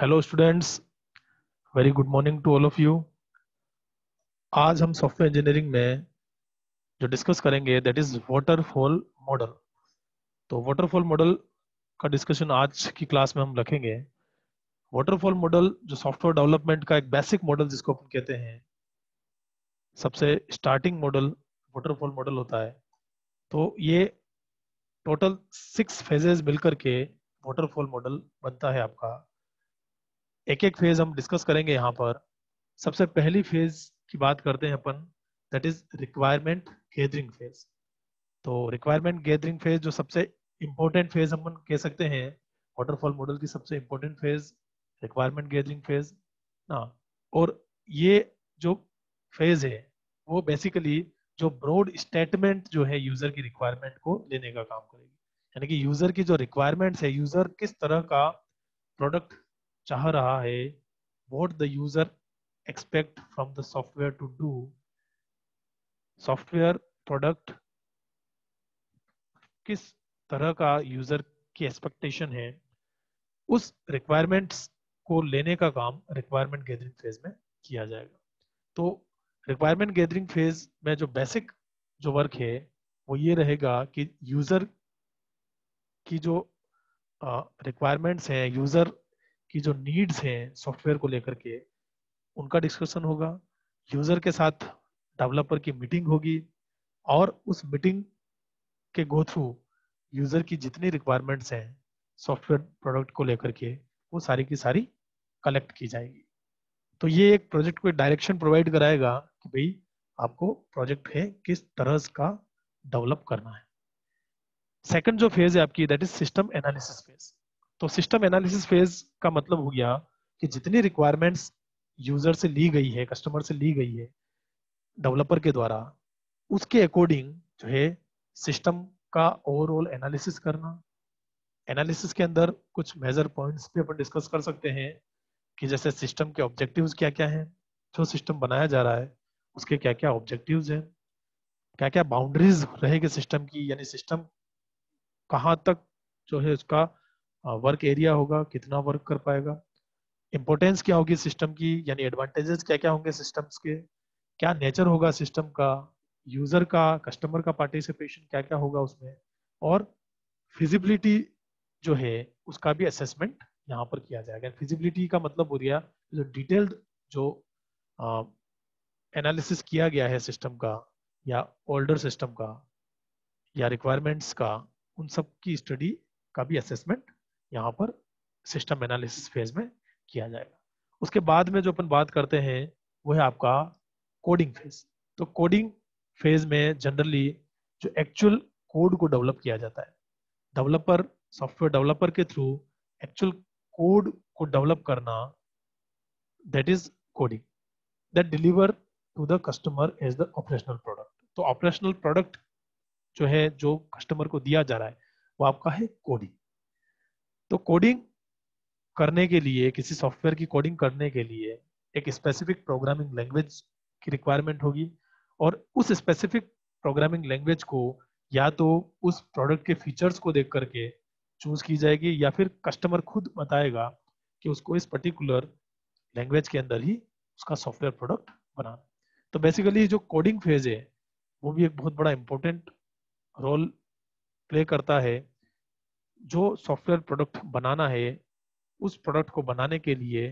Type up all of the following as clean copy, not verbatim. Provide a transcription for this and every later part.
Hello students, very good morning to all of you. आज हम software engineering में जो डिस्कस करेंगे दैट इज वाटरफॉल मॉडल। तो वाटरफॉल मॉडल का डिस्कशन आज की क्लास में हम रखेंगे। वाटरफॉल मॉडल जो सॉफ्टवेयर डेवलपमेंट का एक बेसिक मॉडल जिसको अपन कहते हैं, सबसे स्टार्टिंग मॉडल वाटरफॉल मॉडल होता है। तो ये टोटल 6 फेजेस मिलकर के वाटरफॉल मॉडल बनता है आपका। एक एक फेज हम डिस्कस करेंगे यहाँ पर। सबसे पहली फेज की बात करते हैं अपन, that is requirement gathering phase. तो रिक्वायरमेंट गैदरिंग फेज जो सबसे इंपॉर्टेंट फेज हम कह सकते हैं, वाटरफॉल मॉडल की सबसे important phase requirement gathering phase ना। और ये जो फेज है वो बेसिकली जो ब्रॉड स्टेटमेंट जो है यूजर की रिक्वायरमेंट को लेने का काम करेगी। यानी कि यूजर की जो रिक्वायरमेंट्स है, यूजर किस तरह का प्रोडक्ट चाह रहा है, what the user expect from the software to do, software product किस तरह का यूजर की एक्सपेक्टेशन है, उस रिक्वायरमेंट्स को लेने का काम रिक्वायरमेंट गैदरिंग फेज में किया जाएगा। तो रिक्वायरमेंट गैदरिंग फेज में जो बेसिक जो वर्क है वो ये रहेगा कि यूजर की जो रिक्वायरमेंट्स हैं, यूजर की जो नीड्स हैं सॉफ्टवेयर को लेकर के, उनका डिस्कशन होगा। यूजर के साथ डेवलपर की मीटिंग होगी और उस मीटिंग के गो थ्रू यूजर की जितनी रिक्वायरमेंट्स हैं सॉफ्टवेयर प्रोडक्ट को लेकर के, वो सारी की सारी कलेक्ट की जाएगी। तो ये एक प्रोजेक्ट को डायरेक्शन प्रोवाइड कराएगा कि भाई आपको प्रोजेक्ट है किस तरह का डेवलप करना है। सेकंड जो फेज है आपकी, that is system analysis phase. तो सिस्टम एनालिसिस फेज का मतलब हो गया कि जितनी रिक्वायरमेंट्स यूजर से ली गई है, कस्टमर से ली गई है डेवलपर के द्वारा, उसके अकॉर्डिंग जो है सिस्टम का ओवरऑल एनालिसिस करना। एनालिसिस के अंदर कुछ मेजर पॉइंट्स भी अपन डिस्कस कर सकते हैं कि जैसे सिस्टम के ऑब्जेक्टिव्स क्या क्या हैं, जो सिस्टम बनाया जा रहा है उसके क्या क्या ऑब्जेक्टिव्स हैं, क्या क्या बाउंड्रीज रहेगी सिस्टम की, यानी सिस्टम कहाँ तक जो है उसका वर्क एरिया होगा, कितना वर्क कर पाएगा, इंपॉर्टेंस क्या होगी सिस्टम की, यानी एडवांटेजेस क्या क्या होंगे सिस्टम्स के, क्या नेचर होगा सिस्टम का, यूजर का कस्टमर का पार्टिसिपेशन क्या क्या होगा उसमें, और फिजिबिलिटी जो है उसका भी असेसमेंट यहाँ पर किया जाएगा। फिजिबिलिटी का मतलब हो गया जो डिटेल्ड जो एनालिसिस किया गया है सिस्टम का या ओल्डर सिस्टम का या रिक्वायरमेंट्स का, उन सब की स्टडी का भी असेसमेंट यहाँ पर सिस्टम एनालिसिस फेज में किया जाएगा। उसके बाद में जो अपन बात करते हैं वो है आपका कोडिंग फेज। तो कोडिंग फेज में जनरली जो एक्चुअल कोड को डेवलप किया जाता है, डेवलपर सॉफ्टवेयर डेवलपर के थ्रू एक्चुअल कोड को डेवलप करना, that is coding that deliver to the customer as the operational product. तो ऑपरेशनल प्रोडक्ट जो है जो कस्टमर को दिया जा रहा है वो आपका है कोडिंग। तो कोडिंग करने के लिए, किसी सॉफ्टवेयर की कोडिंग करने के लिए एक स्पेसिफिक प्रोग्रामिंग लैंग्वेज की रिक्वायरमेंट होगी, और उस स्पेसिफिक प्रोग्रामिंग लैंग्वेज को या तो उस प्रोडक्ट के फीचर्स को देख करके चूज की जाएगी या फिर कस्टमर खुद बताएगा कि उसको इस पर्टिकुलर लैंग्वेज के अंदर ही उसका सॉफ्टवेयर प्रोडक्ट बनाना। तो बेसिकली जो कोडिंग फेज है वो भी एक बहुत बड़ा इंपॉर्टेंट रोल प्ले करता है। जो सॉफ्टवेयर प्रोडक्ट बनाना है, उस प्रोडक्ट को बनाने के लिए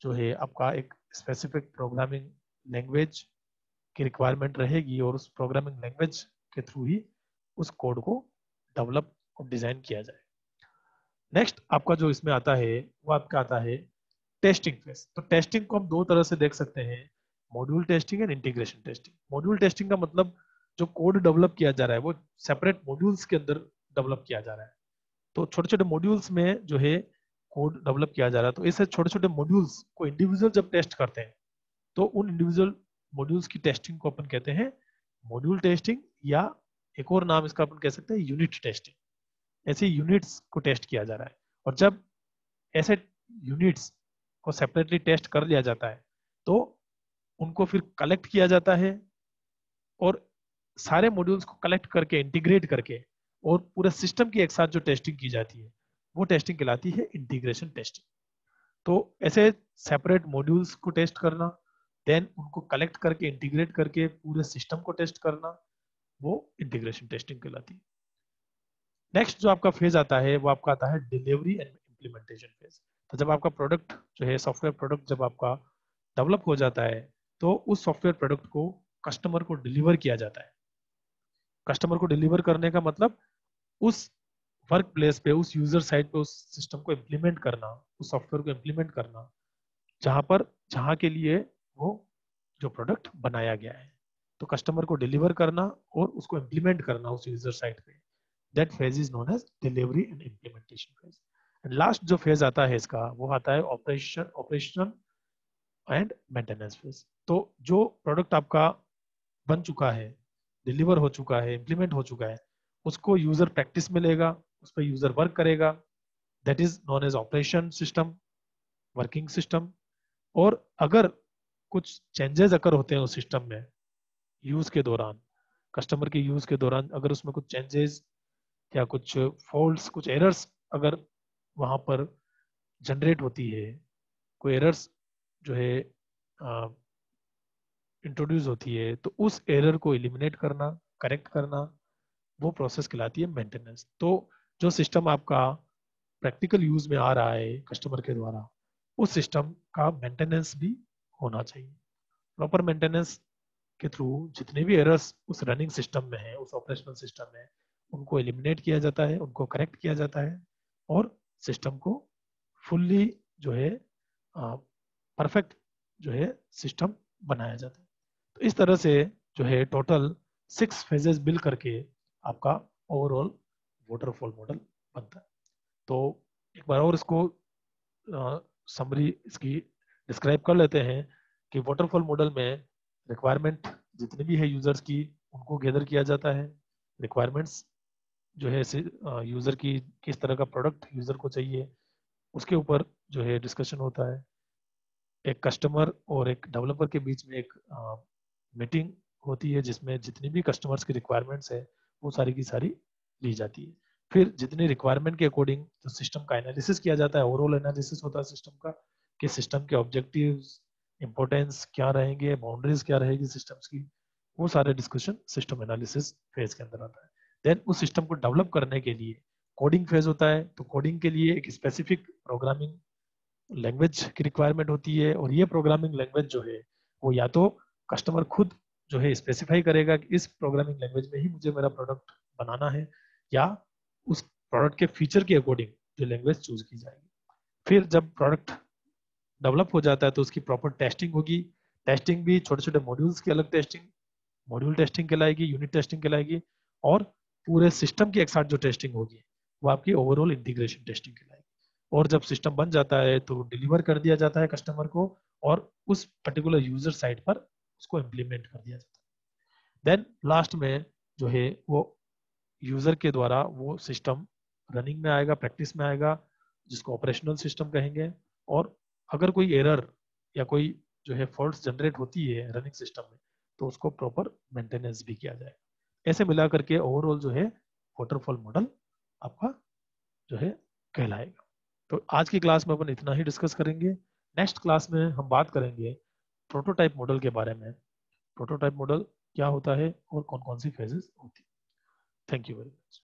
जो है आपका एक स्पेसिफिक प्रोग्रामिंग लैंग्वेज की रिक्वायरमेंट रहेगी, और उस प्रोग्रामिंग लैंग्वेज के थ्रू ही उस कोड को डेवलप और डिजाइन किया जाए। नेक्स्ट आपका जो इसमें आता है वो आपका आता है टेस्टिंग फेज। तो टेस्टिंग को हम दो तरह से देख सकते हैं, module testing and integration testing. Module testing का मतलब जो कोड डेवलप किया जा रहा है वो सेपरेट मॉड्यूल्स के अंदर डेवलप किया जा रहा है। तो छोटे छोटे मॉड्यूल्स में जो है कोड डेवलप किया जा रहा है। तो ऐसे छोटे छोटे मॉड्यूल्स को इंडिविजुअल जब टेस्ट करते हैं तो उन इंडिविजुअल मॉड्यूल्स की टेस्टिंग को अपन कहते हैं मॉड्यूल टेस्टिंग, या एक और नाम इसका अपन कह सकते हैं यूनिट टेस्टिंग। ऐसे यूनिट्स को टेस्ट किया जा रहा है, और जब ऐसे यूनिट्स को सेपरेटली टेस्ट कर लिया जाता है तो उनको फिर कलेक्ट किया जाता है, और सारे मॉड्यूल्स को कलेक्ट करके इंटीग्रेट करके और पूरे सिस्टम की एक साथ जो टेस्टिंग की जाती है वो टेस्टिंग कहलाती है इंटीग्रेशन टेस्टिंग। तो ऐसे सेपरेट मॉड्यूल्स को टेस्ट करना, देन उनको कलेक्ट करके इंटीग्रेट करके पूरे सिस्टम को टेस्ट करना, वो इंटीग्रेशन टेस्टिंग कहलाती है। नेक्स्ट जो आपका फेज आता है वो आपका आता है डिलीवरी एंड इम्प्लीमेंटेशन फेज। तो जब आपका प्रोडक्ट जो है, सॉफ्टवेयर प्रोडक्ट जब आपका डेवलप हो जाता है, तो उस सॉफ्टवेयर प्रोडक्ट को कस्टमर को डिलीवर किया जाता है। कस्टमर को डिलीवर करने का मतलब उस वर्क प्लेस पे, उस यूजर साइट पे उस सिस्टम को इम्प्लीमेंट करना, उस सॉफ्टवेयर को इम्प्लीमेंट करना, जहाँ के लिए वो जो प्रोडक्ट बनाया गया है। तो कस्टमर को डिलीवर करना और उसको इम्प्लीमेंट करना उस यूजर साइट पे, that phase is known as delivery and implementation phase. And last जो फेज आता है इसका, वो आता है ऑपरेशन एंड मेंटेनेंस फेज। तो जो प्रोडक्ट आपका बन चुका है, डिलीवर हो चुका है, इम्प्लीमेंट हो चुका है, उसको यूजर प्रैक्टिस में लेगा, उस पर यूजर वर्क करेगा, that is known as operation system, working system. और अगर कुछ चेंजेस अगर होते हैं उस सिस्टम में यूज के दौरान, कस्टमर के यूज के दौरान अगर उसमें कुछ चेंजेस या कुछ फॉल्ट्स, कुछ एरर्स अगर वहां पर जनरेट होती है, कोई एरर्स जो है इंट्रोड्यूस होती है, तो उस एरर को एलिमिनेट करना, करेक्ट करना, वो प्रोसेस कहलाती है मेंटेनेंस। तो जो सिस्टम आपका प्रैक्टिकल यूज में आ रहा है कस्टमर के द्वारा, उस सिस्टम का मेंटेनेंस भी होना चाहिए। प्रॉपर मेंटेनेंस के थ्रू जितने भी एरर्स उस रनिंग सिस्टम में है, उस ऑपरेशनल सिस्टम में, उनको एलिमिनेट किया जाता है, उनको करेक्ट किया जाता है, और सिस्टम को फुल्ली जो है परफेक्ट जो है सिस्टम बनाया जाता है। तो इस तरह से जो है टोटल 6 फेजेस मिल करके आपका ओवरऑल वाटरफॉल मॉडल बनता है। तो एक बार और इसको समरी इसकी डिस्क्राइब कर लेते हैं कि वाटरफॉल मॉडल में रिक्वायरमेंट जितनी भी है यूजर्स की, उनको गैदर किया जाता है। रिक्वायरमेंट्स जो है यूजर की, किस तरह का प्रोडक्ट यूजर को चाहिए, उसके ऊपर जो है डिस्कशन होता है। एक कस्टमर और एक डेवलपर के बीच में एक मीटिंग होती है, जिसमें जितनी भी कस्टमर्स की रिक्वायरमेंट्स है वो सारी की सारी ली जाती है। फिर जितनी रिक्वायरमेंट के अकॉर्डिंग तो सिस्टम का एनालिसिस किया जाता है, ओवरऑल एनालिसिस होता है सिस्टम का, कि सिस्टम के ऑब्जेक्टिव्स, इंपॉर्टेंस क्या रहेंगे, बाउंड्रीज क्या रहेगी सिस्टम्स की, वो सारे डिस्कशन सिस्टम एनालिसिस फेज के अंदर आता है। देन उस सिस्टम को डेवलप करने के लिए कोडिंग फेज होता है। तो कोडिंग के लिए एक स्पेसिफिक प्रोग्रामिंग लैंग्वेज की रिक्वायरमेंट होती है, और ये प्रोग्रामिंग लैंग्वेज जो है वो या तो कस्टमर खुद जो है स्पेसिफाई करेगा कि इस प्रोग्रामिंग लैंग्वेज में ही मुझे मेरा प्रोडक्ट बनाना है, या उस प्रोडक्ट के फीचर के अकॉर्डिंग जो लैंग्वेज चूज की जाएगी। फिर जब प्रोडक्ट डेवलप हो जाता है तो उसकी प्रॉपर टेस्टिंग होगी। टेस्टिंग भी छोटे छोटे मॉड्यूल्स की अलग टेस्टिंग, मॉड्यूल टेस्टिंग कहलाएगी, यूनिट टेस्टिंग कहलाएगी, और पूरे सिस्टम की एक साथ जो टेस्टिंग होगी वो आपकी ओवरऑल इंटीग्रेशन टेस्टिंग कहलाएगी। और जब सिस्टम बन जाता है तो डिलीवर कर दिया जाता है कस्टमर को, और उस पर्टिकुलर यूजर साइट पर उसको इम्प्लीमेंट कर दिया जाता है। देन लास्ट में जो है वो यूजर के द्वारा वो सिस्टम रनिंग में आएगा, प्रैक्टिस में आएगा, जिसको ऑपरेशनल सिस्टम कहेंगे। और अगर कोई एरर या कोई जो है फॉल्ट्स जनरेट होती है रनिंग सिस्टम में, तो उसको प्रॉपर मेंटेनेंस भी किया जाएगा। ऐसे मिला करके ओवरऑल जो है वाटरफॉल मॉडल आपका जो है कहलाएगा। तो आज की क्लास में अपन इतना ही डिस्कस करेंगे। नेक्स्ट क्लास में हम बात करेंगे प्रोटोटाइप मॉडल के बारे में। प्रोटोटाइप मॉडल क्या होता है और कौन कौन सी फेजेस होती है। Thank you very much.